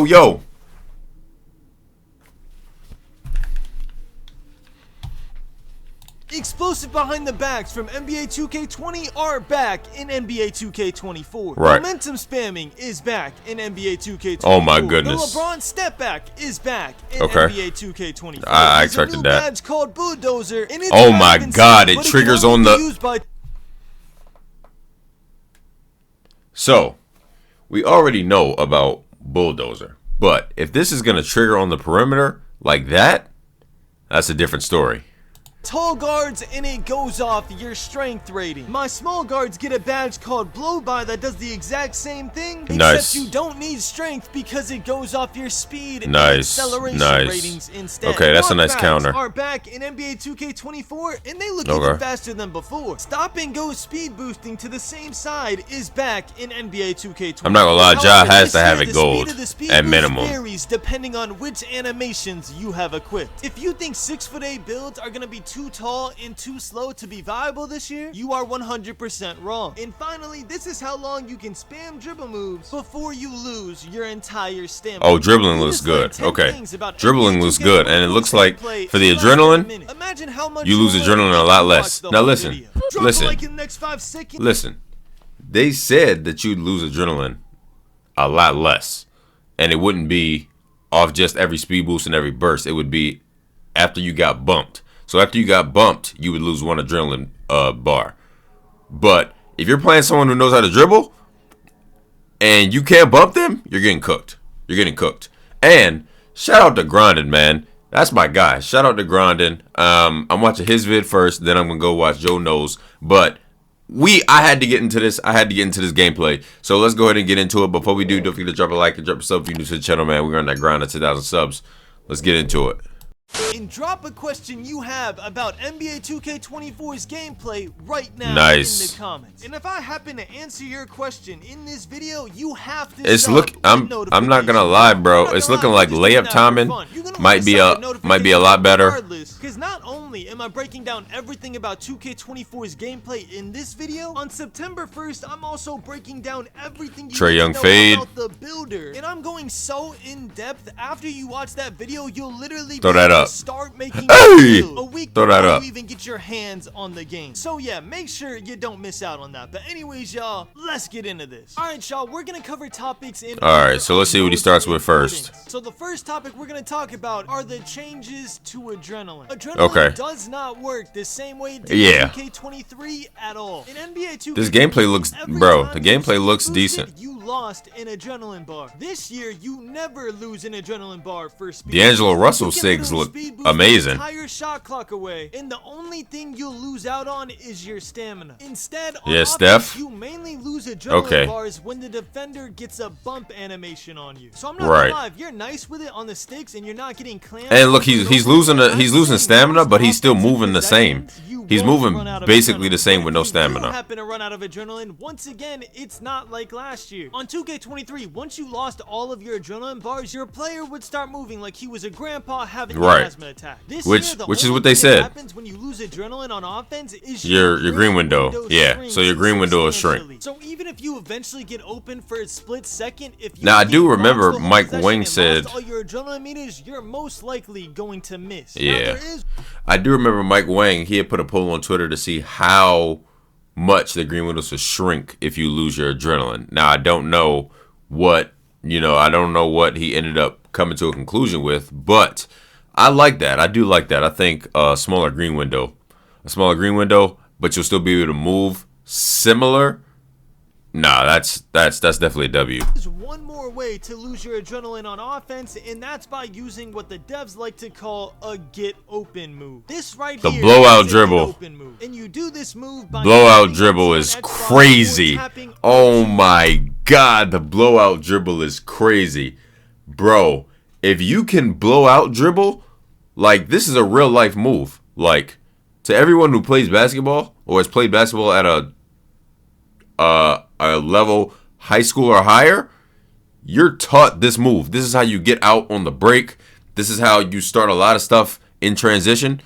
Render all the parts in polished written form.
Yo. Explosive behind the backs from NBA 2K20 are back in NBA 2K24. Right. Momentum spamming is back in NBA 2K24. Oh my goodness. The LeBron step back is back in Okay. NBA 2K24. I There's expected a new that. badge called Bulldozer, and it's Oh my not God, insane, it but triggers can only on be the- used by So, we already know about Bulldozer. But if this is going to trigger on the perimeter like that, that's a different story. tall guards, and it goes off your strength rating. My small guards get a badge called Blow By that does the exact same thing, Nice. except you don't need strength because it goes off your speed and Nice. acceleration Nice. ratings instead. Okay, that's a nice Knockbacks counter. are back in NBA 2K24, and they look Okay. even faster than before. Stop and go speed boosting to the same side is back in NBA 2K24. I'm not gonna lie, Ja However, has this to have year, it the gold speed of the speed at boost minimum. varies depending on which animations you have equipped. If you think 6'8" builds are gonna be too tall and too slow to be viable this year, you are 100% wrong. And finally, this is how long you can spam dribble moves before you lose your entire stamina. Oh, dribbling You looks just learned good. 10 Okay. things about Dribbling NBA looks good, and it looks like gameplay for the in less than a adrenaline, minute. Imagine how much you lose learn adrenaline a if lot you less. watch the Now whole listen, video. Drop a listen. like in the next 5 seconds. Listen, they said that you'd lose adrenaline a lot less, and it wouldn't be off just every speed boost and every burst. It would be after you got bumped. So after you got bumped, you would lose one adrenaline bar. But if you're playing someone who knows how to dribble and you can't bump them, you're getting cooked. You're getting cooked. And shout out to Grondin, man. That's my guy. Shout out to Grondin. I'm watching his vid first, then I'm gonna go watch Joe Knows. But I had to get into this. I had to get into this gameplay. So let's go ahead and get into it. Before we do, don't forget to drop a like and drop a sub if you're new to the channel, man. We're on that grind of 2,000 subs. Let's get into it. And drop a question you have about NBA 2K24's gameplay right now Nice. in the comments. And if I happen to answer your question in this video, you have to It's sub look. with I'm not gonna notifications. lie, bro. I'm not It's gonna looking lie, like we're just doing layup that for timing fun. You're gonna might want be to sub a with might be a lot better. regardless, because not only am I breaking down everything about 2K24's gameplay in this video, on September 1st, I'm also breaking down everything you Trae need Young to know fade. about the builder. And I'm going so in depth. After you watch that video, you'll literally Throw be that able up. to start making Hey! a week Throw that before up. you even get your hands on the game. So yeah, make sure you don't miss out on that. But anyways, y'all, let's get into this. All right, y'all, we're gonna cover topics in All right, order so let's of see what he most starts with first. importance. So the first topic we're gonna talk about are the changes to adrenaline. Adrenaline Okay. does not work the same way it did Yeah. in 2K23 at all. In NBA 2K, This gameplay looks, every bro. time The you gameplay looks boosted, decent. You lost an adrenaline bar. This year, you never lose an adrenaline bar for speed. D'Angelo boost. Russell You can sigs literally look speed boost the amazing. entire shot clock away, and the only thing you'll lose out on is your stamina. Instead, on Yeah, offense, Steph. you mainly lose adrenaline Okay. bars when the defender gets a bump animation on you. So I'm not Right. gonna lie, if you're nice with it on the sticks and you're not getting clamped, And look, he's losing stamina, but he's still moving the same. He's moving basically the same with no If you do stamina. happen to run out of adrenaline, once again, it's not like last year. On 2K23, once you lost all of your adrenaline bars, your player would start moving like he was a grandpa having an Right. asthma attack. This Which year, the is only what they thing that said. happens when you lose adrenaline on offense is Your green window. Yeah, shrinks so your green window will shrink. substantially. So even if you eventually get open for a split second, if you Now, I get do lost remember the whole Mike possession Wang and lost said- all your adrenaline meters, you're most likely going to miss. Now, Yeah. there is I do remember Mike Wang. He had put a poll on Twitter to see how much the green windows will shrink if you lose your adrenaline. Now, I don't know what I don't know what he ended up coming to a conclusion with, but I like that. I do like that. I think a smaller green window, but you'll still be able to move similar. Nah, that's definitely a W. There's one more way to lose your adrenaline on offense, and that's by using what the devs like to call a get open move. This right The here blowout is a dribble. get open move. And you do this move by Blowout tapping dribble on is Xbox crazy. or tapping Oh R2. my God, the blowout dribble is crazy. Bro, if you can blow out dribble, like, this is a real life move. Like, to everyone who plays basketball or has played basketball at a level high school or higher, you're taught this move. This is how you get out on the break. This is how you start a lot of stuff in transition.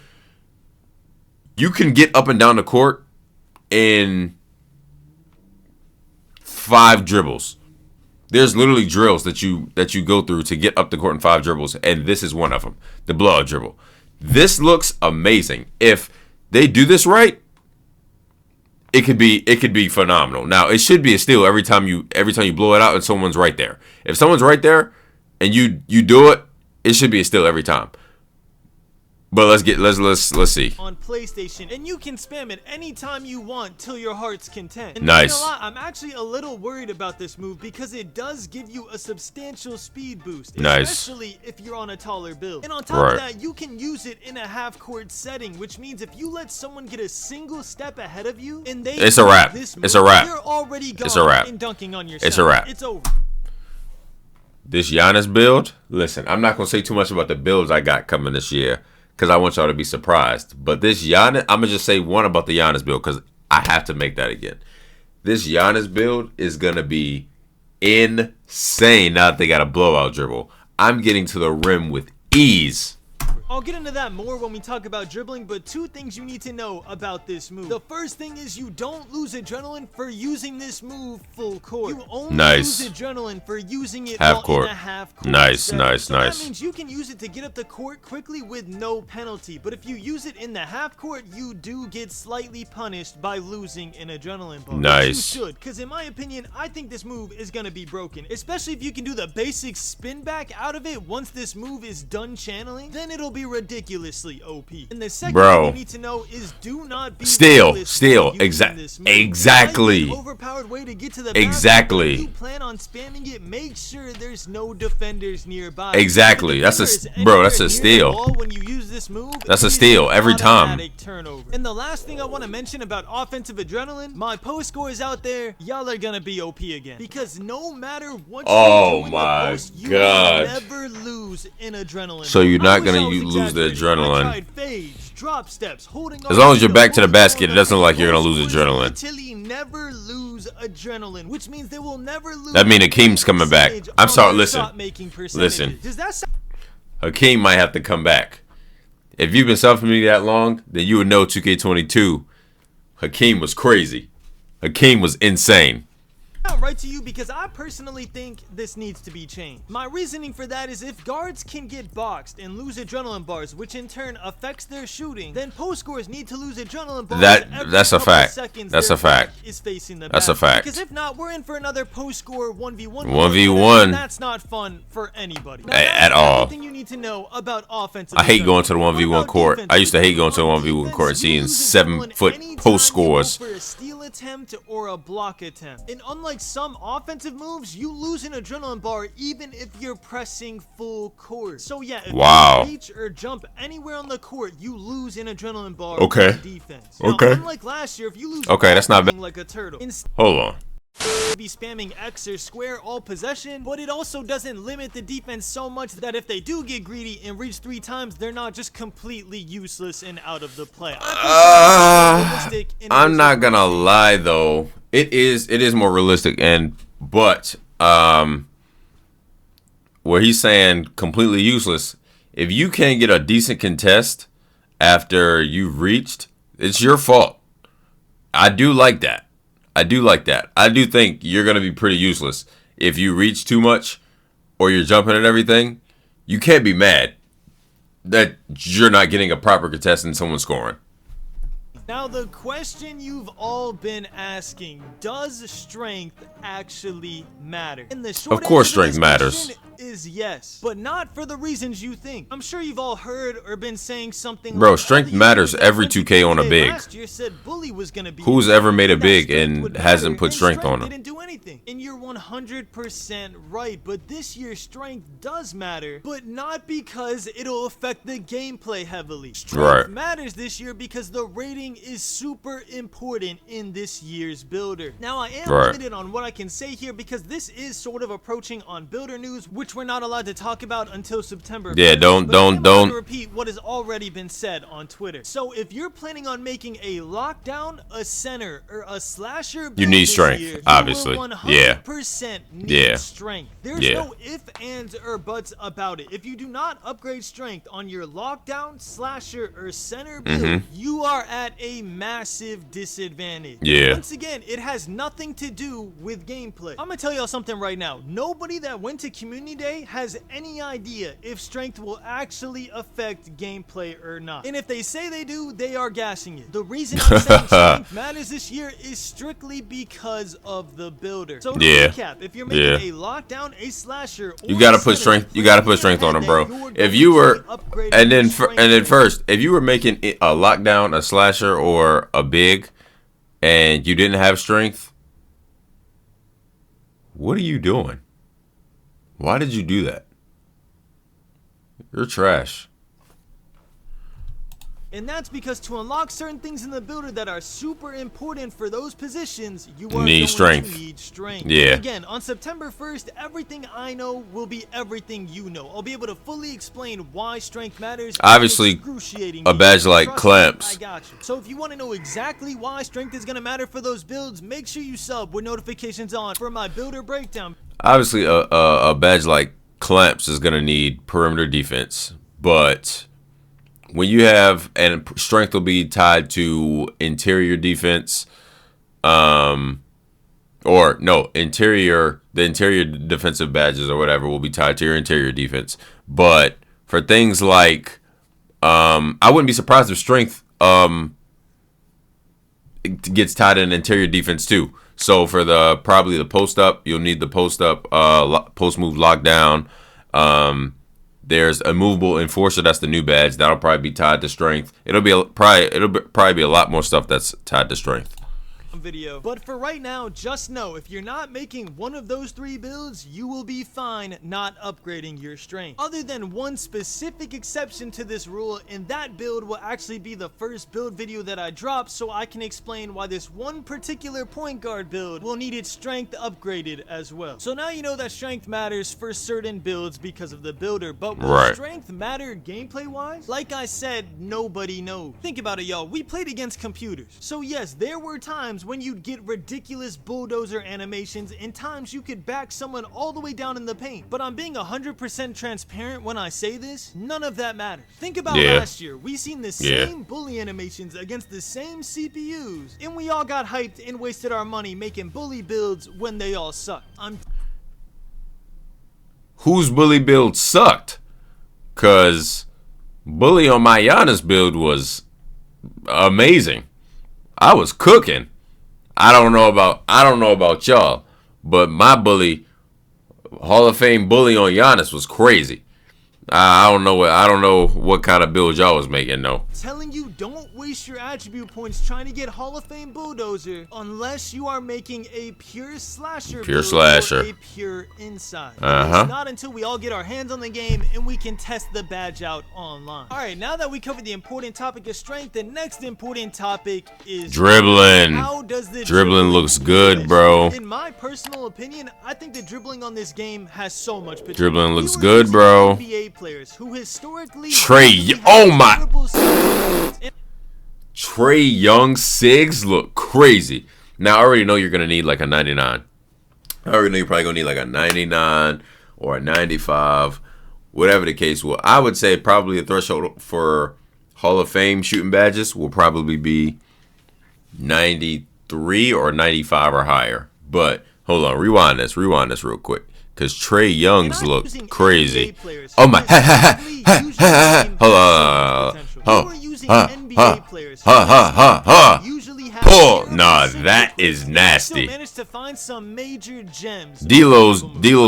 You can get up and down the court in 5 dribbles. There's literally drills that you go through to get up the court in 5 dribbles, and this is one of them, the blowout dribble. This looks amazing. If they do this right, it could be phenomenal. Now, it should be a steal every time you blow it out and someone's right there. If someone's right there and you do it, it should be a steal every time. But let's see. On PlayStation, and you can spam it anytime you want till your heart's content. And nice. I'm actually a little worried about this move because it does give you a substantial speed boost, nice, especially if you're on a taller build. And on top of that, you can use it in a half-court setting, which means if you let someone get a single step ahead of you and they it's a wrap. This move, it's a wrap. You're already gone it's a wrap. and dunking on yourself. It's a wrap. It's over. This Giannis build, listen, I'm not gonna say too much about the builds I got coming this year, because I want y'all to be surprised. But this Giannis, I'm going to just say one about the Giannis build because I have to make that again. This Giannis build is going to be insane now that they got a blowout dribble. I'm getting to the rim with ease. I'll get into that more when we talk about dribbling, but 2 things you need to know about this move. The first thing is you don't lose adrenaline for using this move full court. You only lose adrenaline for using it half court. In a half court. Nice. That means you can use it to get up the court quickly with no penalty. But if you use it in the half court, you do get slightly punished by losing an adrenaline bar. Nice. You should, because in my opinion, I think this move is going to be broken. Especially if you can do the basic spin back out of it once this move is done channeling, then it'll be ridiculously OP. And the second thing you need to know is do not be steal. Exactly. Overpowered way to get to the basket. If you plan on spamming it, make sure there's no defenders nearby. Exactly. That's a steal. When you use this move, that's a steal every time. Turnover. And the last thing I want to mention about offensive adrenaline, my post scores out there, y'all are gonna be OP again. Because no matter what you do in the post, you will never lose an adrenaline. So you're not gonna lose the adrenaline. I tried fades, drop steps, holding as long as you're back to the basket, it doesn't look like you're gonna lose adrenaline. Until never lose adrenaline, which means they will never lose. That means Hakeem's coming back. I'm sorry. Listen. Does that sound Hakeem might have to come back. If you've been subbing me that long, then you would know 2K22. Hakeem was crazy. Hakeem was insane. Right to you because I personally think this needs to be changed. My reasoning for that is if guards can get boxed and lose adrenaline bars, which in turn affects their shooting, then post scorers need to lose adrenaline bars. That's a fact. That's a fact. That's a fact. Because if not, we're in for another post score 1v1. 1v1. That's not fun for anybody. At all. Everything you need to know about offensive. I hate going to the 1v1 court. I used to hate going to the 1v1 court and seeing 7-foot post scores. For a steal attempt or a block attempt. And unlike some offensive moves, you lose an adrenaline bar even if you're pressing full court. So yeah, if you reach or jump anywhere on the court, you lose an adrenaline bar on defense. Now, unlike last year, if you lose that's not bad. Like a turtle. Hold on. Be spamming X or square all possession, but it also doesn't limit the defense so much that if they do get greedy and reach 3 times, they're not just completely useless and out of the play. I'm not gonna lie though, it is more realistic, but where he's saying completely useless, if you can't get a decent contest after you've reached, it's your fault. I do like that. I do think you're going to be pretty useless. If you reach too much or you're jumping at everything, you can't be mad that you're not getting a proper contest and someone scoring. Now the question you've all been asking, does strength actually matter? And the short of course answer to strength matters. Is yes, but not for the reasons you think. I'm sure you've all heard or been saying something. Bro, strength matters every 2K on a big. Last year said Bully was gonna be. Who's ever made a big and hasn't put strength on him? Didn't do anything. And you're 100% right, but this year strength does matter, but not because it'll affect the gameplay heavily. Strength matters this year because the rating is super important in this year's builder. Now I am limited on what I can say here because this is sort of approaching on builder news, which which we're not allowed to talk about until September. Yeah, don't repeat what has already been said on Twitter. So if you're planning on making a lockdown, a center, or a slasher build you need this strength, year, obviously. You will 100% need strength. There's no ifs, ands, or buts about it. If you do not upgrade strength on your lockdown, slasher, or center build, you are at a massive disadvantage. Once again, it has nothing to do with gameplay. I'm gonna tell y'all something right now. Nobody that went to Community Day has any idea if strength will actually affect gameplay or not. And if they say they do, they are gassing it. The reason I'm saying strength matters this year is strictly because of the builder. So to recap, if you're making a lockdown, a slasher, you gotta put strength. You gotta put strength on him, bro. If you were, and then first, if you were making a lockdown, a slasher, or a big, and you didn't have strength, what are you doing? Why did you do that? You're trash. And that's because to unlock certain things in the builder that are super important for those positions, you are need strength. to need strength. Yeah. Again, on September 1st, everything I know will be everything you know. I'll be able to fully explain why strength matters. Obviously, a badge like clamps. I got you. So if you want to know exactly why strength is going to matter for those builds, make sure you sub with notifications on for my builder breakdown. Obviously, a badge like clamps is going to need perimeter defense, but when you have, and strength will be tied to interior defense, the interior defensive badges or whatever will be tied to your interior defense. But for things like, I wouldn't be surprised if strength it gets tied in interior defense too. So for probably the post up, you'll need the post up, post move lockdown. There's a movable enforcer. That's the new badge. That'll probably be tied to strength. It'll probably be a lot more stuff that's tied to strength. Video. But for right now, just know if you're not making one of those 3 builds, you will be fine not upgrading your strength. Other than one specific exception to this rule, and that build will actually be the first build video that I drop, so I can explain why this one particular point guard build will need its strength upgraded as well. So now you know that strength matters for certain builds because of the builder, but will strength matter gameplay wise? Like I said, nobody knows. Think about it, y'all. We played against computers. So yes, there were times when you'd get ridiculous bulldozer animations and times you could back someone all the way down in the paint. But I'm being 100% transparent when I say this, none of that matters. Think about last year. We seen the same bully animations against the same CPUs, and we all got hyped and wasted our money making bully builds when they all sucked. Whose bully build sucked? Cause bully on my Giannis build was amazing. I was cooking. I don't know about y'all, but my bully, Hall of Fame bully on Giannis was crazy. I don't know what kind of build y'all was making though. Telling you, don't waste your attribute points trying to get Hall of Fame bulldozer unless you are making a pure slasher build or a pure inside. It's not until we all get our hands on the game and we can test the badge out online. All right, now that we covered the important topic of strength, the next important topic is dribbling. How does the dribbling looks good, bro? In my personal opinion, I think the dribbling on this game has so much potential. Dribbling looks good, bro. NBA players who historically Trey Young SIGs look crazy. Now I already know you're gonna need like a 99. I already know you're probably gonna need like a 99 or a 95, whatever the case will. I would say probably a threshold for Hall of Fame shooting badges will probably be 93 or 95 or higher. But hold on, rewind this real quick. Because Trey Young's look crazy. Oh my. Pull. Nah, that is nasty. D'Lo's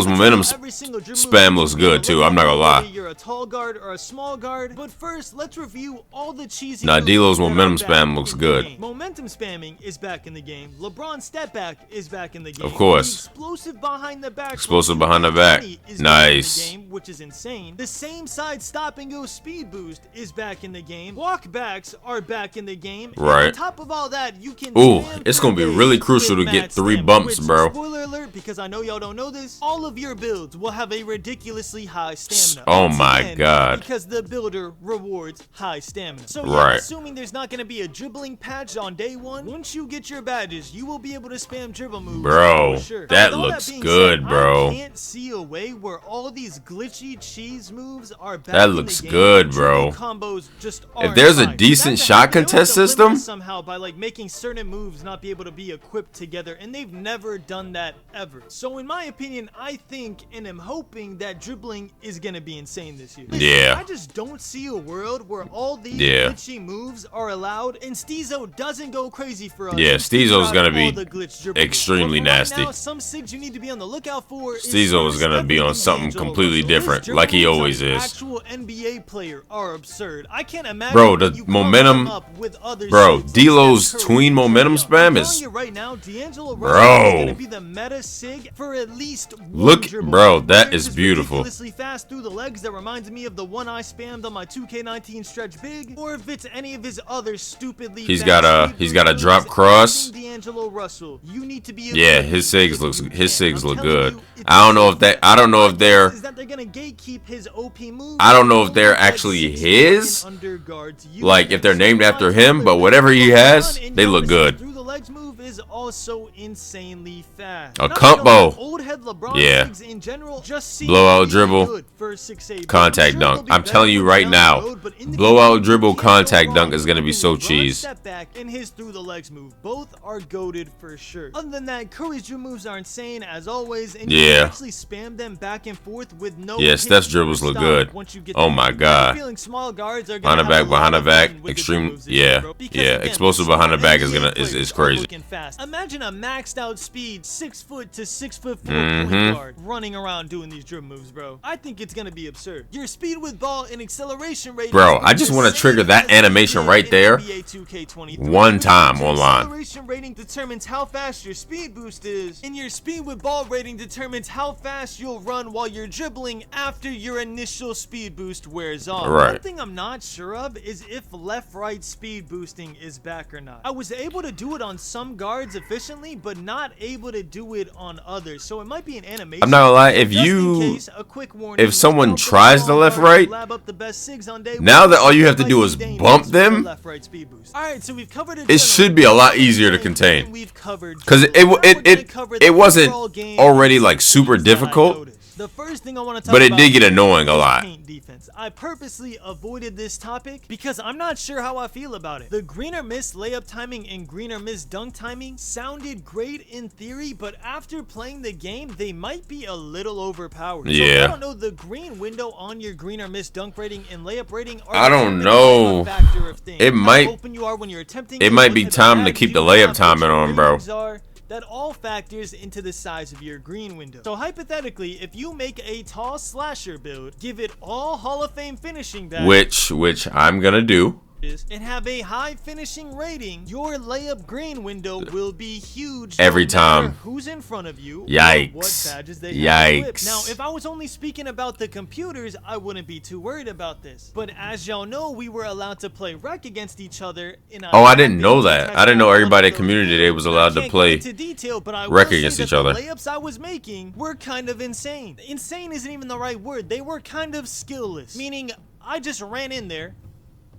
momentum spam looks good too. I'm not gonna lie. You're a tall guard or a small guard. But first, let's review all the cheesy. Nah, D'Lo's momentum spam looks good. Momentum spamming is back in the game. LeBron step back is back in the game. Of course. Explosive behind the back. Explosive behind the back. Nice. Game, which is insane. The same side stop and go speed boost is back in the game. Walkbacks are back in the game. Right. And on top of all that, you can Ooh, spam it's for gonna be days really crucial with to get max 3 stamina, bumps, which, bro. spoiler alert, because I know y'all don't know this, all of your builds will have a ridiculously high stamina. Oh Once my again, God. because the builder rewards high stamina. So yeah, Right. assuming there's not going to be a dribbling patch on day 1, once you get your badges, you will be able to spam dribble moves. Bro, for sure. that With all looks being good, said, bro. I can't see a way where all these glitchy cheese moves are back That in looks the game. good, Dribble bro. combos just If aren't there's a fire. decent That shot they would have contest to limit system, us somehow by like making certain moves not be able to be equipped together, and they've never done that ever. So in my opinion, I think and am hoping that dribbling is gonna be insane this year. Listen, Yeah. I just don't see a world where all these Yeah. glitchy moves are allowed and Steezo doesn't go crazy for us. Yeah, and figure Steezo's out gonna all be the glitch dribble moves. extremely But for right nasty. now, some SIGs you need to be on the lookout for Steezo is gonna be on something completely different, like he always is. Actual NBA player are absurd. I can't imagine. Bro, the that you combo momentum- them up with other Bro, SIGs like D'Lo's Steph Curry tween and Trae momentum Young. spam I'm is- telling you right now, D'Angelo Bro. Russell is gonna be the meta SIG for at least one Look, dribble. bro, that Whether it's is just beautiful. ridiculously fast through the legs that reminds me of the one I spammed on my 2K19 stretch big, or if it's any of his other stupidly He's fast got a- speed he's got a moves, drop cross. anything D'Angelo Russell, you need to be Yeah, equipped his SIGs if looks you his can. SIGs I'm look telling good. you, it's I don't know if that I don't know my if they're guess is that they're gonna gatekeep his OP moves. I don't know if they're Like actually 6 his, under guards. like if they're named after him, but whatever he has, they look good. Through the legs move is also insanely fast. A Not combo. that old head LeBron Yeah. SIGs in general just seem Blowout really dribble. good for 6'8", but Contact sure dunk. they'll be I'm better telling you for right down the now, road, but in the blowout game, dribble you can't go contact wrong dunk is with gonna be having so LeBron's cheese. step back and his through the legs move. Both are goated for sure. Other than that, Curry's dribble moves are insane as always, and you Yeah. can actually spam them back and forth with no Yeah, hit Steph's or dribbles look stop good. once you get Oh them. my I have a God. feeling small guards are Behind gonna the back, have a lot behind the of back, fun with the extreme, dribble moves this yeah, year, bro. Because yeah, again, explosive behind the small back is NBA gonna players is are crazy. looking fast. Imagine a maxed out speed 6 foot to 6'4" Mm-hmm. point guard running around doing these dribble moves, bro. I think it's gonna be absurd. Your speed with ball and acceleration rate. Bro, is I just the wanna same trigger that as it animation did right in there NBA 2K23. one time Your online. acceleration rating determines how fast your speed boost is, and your speed with ball rating determines how fast you'll run while you're dribbling after your initial speed boost wears off. Right. One thing I'm not sure of is if left-right speed boosting is back or not. I was able to do it on some guards efficiently, but not able to do it on others, so it might be an animation. I'm not gonna lie, if Just in you case, a quick warning, if someone most tries confident the left small guards right, lab up the best SIGs on day now one, that all you have to might do be is dangerous bump with the them, left-right speed boost. All right, so we've covered it should be a lot easier to contain. We've covered because it wasn't already like super difficult, The first thing I want to talk but it about did get is annoying a lot. paint defense. I purposely avoided this topic because I'm not sure how I feel about it. The green or miss layup timing and green or miss dunk timing sounded great in theory, but after playing the game, they might be a little overpowered. So Yeah. I don't know, the green window on your green or miss dunk rating and layup rating are I don't determined know. by a factor of things. It How might- open you are when you're attempting it it, might what be type of time to bag keep you the layup have, what timing your on, bro. ratings are. That all factors into the size of your green window. So hypothetically, if you make a tall slasher build, give it all Hall of Fame finishing badges, which I'm gonna do. and have a high finishing rating, your layup green window will be huge Every no matter time. who's in front of you or Yikes. what badges they have equipped. Yikes. Now, if I was only speaking about the computers, I wouldn't be too worried about this. But as y'all know, we were allowed to play rec against each other. Oh, I didn't know that. I didn't know everybody at community day was allowed to Can't play go into detail, but I rec will say against that each the other. layups I was making were kind of insane. Insane isn't even the right word. They were kind of skillless, meaning I just ran in there,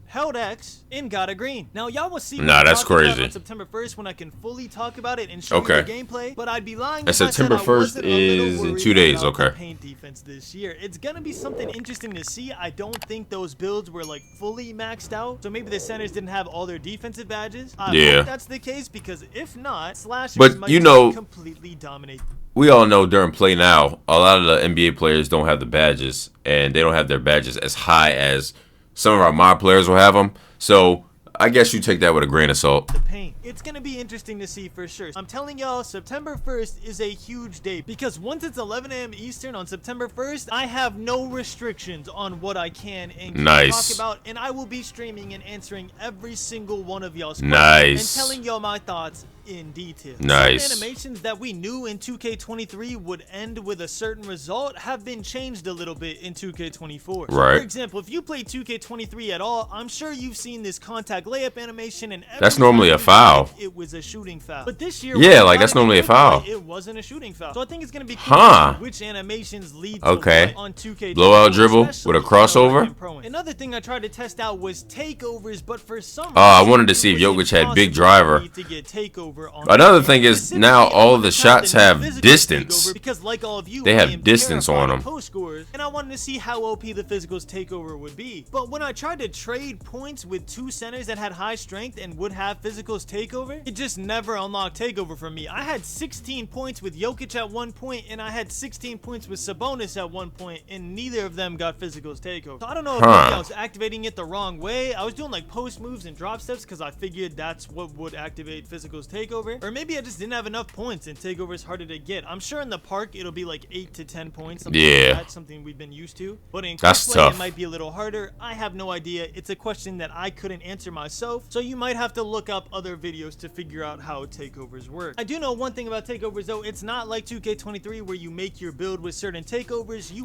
held X, and got a green. Now, y'all will see Nah, what that's I'm talking about crazy. on September 1st when I can fully talk about it and show Okay. you the gameplay, but I'd be lying And if I said September I 1st wasn't a little is in worried 2 days, about the okay. paint defense this year. It's gonna be something interesting to see. I don't think those builds were like fully maxed out, so maybe the centers didn't have all their defensive badges. I Yeah. hope that's the case, because if not, slashers But, might you just know, completely dominate. We all know during play now, a lot of the NBA players don't have the badges, and they don't have their badges as high as some of our mod players will have them. So I guess you take that with a grain of salt. The paint. It's gonna be interesting to see for sure. I'm telling y'all, September 1st is a huge day, because once it's 11 a.m. Eastern on September 1st, I have no restrictions on what I can and can't Nice. talk about, and I will be streaming and answering every single one of y'all's Nice. questions and telling y'all my thoughts in detail. Nice. Some animations that we knew in 2K23 would end with a certain result have been changed a little bit in 2K24. So Right. for example, if you play 2K23 at all, I'm sure you've seen this contact layup animation, and That's normally a foul. it was a shooting foul. But this year, Yeah, like that's normally a foul. it wasn't a shooting foul. So I think it's gonna be cool Huh. to see which animations lead to Okay. what on 2K. Blowout dribble with a crossover. Another thing I tried to test out was takeovers, but for some reason, I wanted to see if Jokic had big driver. to get takeover on Another thing is now all the shots have distance. Because like all of you, They I have am distance terrified on of them. post scorers, and I wanted to see how OP the physicals takeover would be. But when I tried to trade points with two centers that had high strength and would have physicals takeover, it just never unlocked takeover for me. I had 16 points with Jokic at one point, and I had 16 points with Sabonis at one point, and neither of them got physicals takeover. So I don't know if maybe I was activating it the wrong way. I was doing like post moves and drop steps because I figured that's what would activate physicals takeover, or maybe I just didn't have enough points and takeover is harder to get. I'm sure in the park it'll be like 8 to 10 points, something like that, something we've been used to. But in that's cosplay, tough. it might be a little harder. I have no idea. It's a question that I couldn't answer myself, so you might have to look up other videos to figure out how takeovers work. I do know one thing about takeovers though, it's not like 2K23 where you make your build with certain takeovers. You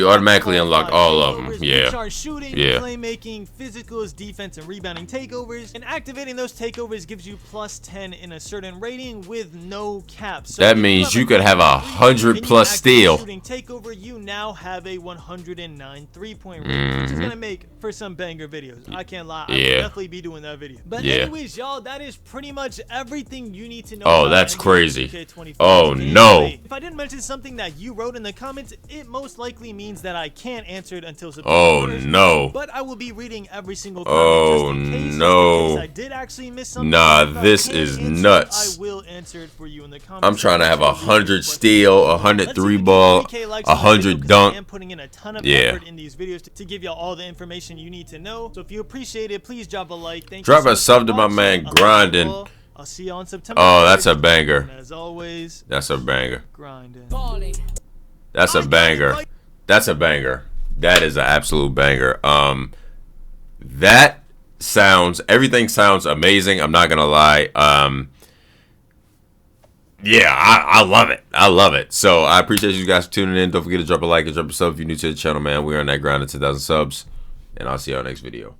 automatically unlock all of them. Which are shooting, playmaking, physicals, defense, and rebounding takeovers. And activating those takeovers gives you plus 10 in a certain rating with no cap. So that means you could have 100+ steal. Shooting takeover, you now have a 109 3-point rating, which is gonna make for some banger videos. I can't lie. I will definitely be doing that video. But anyways, y'all, that is pretty much everything you need to know. Oh, that's crazy. Oh no. If I didn't mention something that you wrote in the comments, it most likely means that I can't answer it until September 1st. No. But I will be reading every single comment just in case, no. in case I did actually miss something. Nah, this is nuts. I will answer it for you in the comments. I'm trying to have 100 steal, 100 3-ball, 100 dunk. I'm putting in a ton of effort in these videos to give y'all all the information you need to know. So if you appreciate it, please drop a like. Thank you. Drop a sub to my man Grinding. I'll see you on September. Oh, that's a banger. And as always, that's a banger. Grinding. That's a banger. That's a banger. That is an absolute banger. That sounds, everything sounds amazing. I'm not gonna lie. Yeah, I love it. I love it. So I appreciate you guys for tuning in. Don't forget to drop a like and drop a sub if you're new to the channel, man. We're on that grind to 2,000 subs, and I'll see y'all next video.